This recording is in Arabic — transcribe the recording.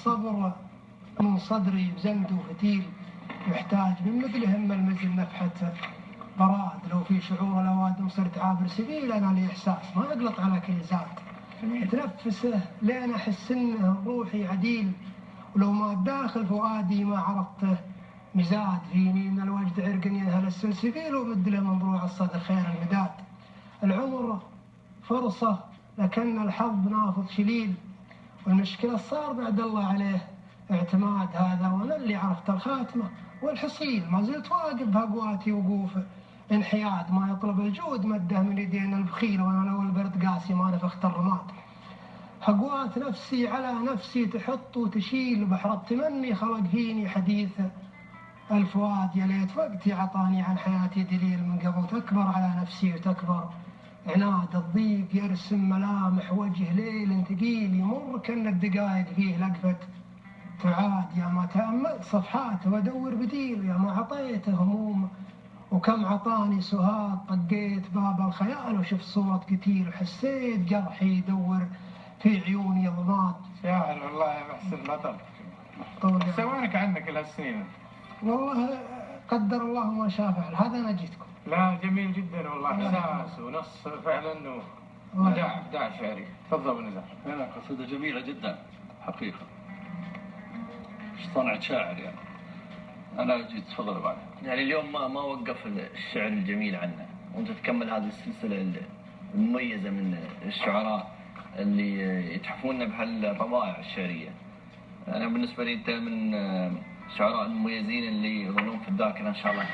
الصبر من صدري بزند وفتيل، محتاج من مثل هم المزن نفحة براد، لو في شعور الأوادم صرت عابر سبيل أنا لي إحساس ما أقلط على كل زاد، أتنفسه لين أحس إنه روحي عديل، ولو ما بداخل فؤادي ما عرفته مزاد، فيني من الوجد عرق ينهل السلسبيل وبدله من ضروع الصدر خير المداد. العمر فرصة لكن الحظ نافض شليل، والمشكلة صار بعد الله عليه اعتماد، هذا وانا اللي عرفت الخاتمة والحصيل، ما زلت واقف بهقواتي وقوف انحياد، ما يطلب الجود مده من يدين البخيل، وانا لو البرد قاسي ما نفخت الرماد. هقوات نفسي على نفسي تحط وتشيل، بحر التمني خلق فيني حديث الفؤاد، يا ليت وقتي عطاني عن حياتي دليل، من قبل تكبر على نفسي وتكبر عناد، الضيق يرسم ملامح وجه ليل ثقيل، يمر كأن الدقايق فيه لقفة تعاد، يا ما تأملت صفحاته وادور بديل، يا ما عطيته هموم وكم عطاني سهاد، طقيت باب الخيال وشفت صورة قتيل، وحسيت جرحي يدور في عيوني ضماد. شاعر والله يا محسن بطل. سوانك عنك السنين؟ والله قدر الله ما شاء فعل، هذا انا جيتكم. لا جميل جدا والله، احساس ونص فعلا ابداع شعري. تفضل ابو نزار. لا قصيدة جميلة جدا حقيقة، صنعة شاعر يعني. انا جيت. تفضل بعد. يعني اليوم ما وقف الشعر الجميل عنه، وانت تكمل هذه السلسلة المميزة من الشعراء اللي يتحفون بهالروائع الشعرية. أنا بالنسبة لي أنت من الشعراء المميزين اللي يظلون في الذاكرة إن شاء الله.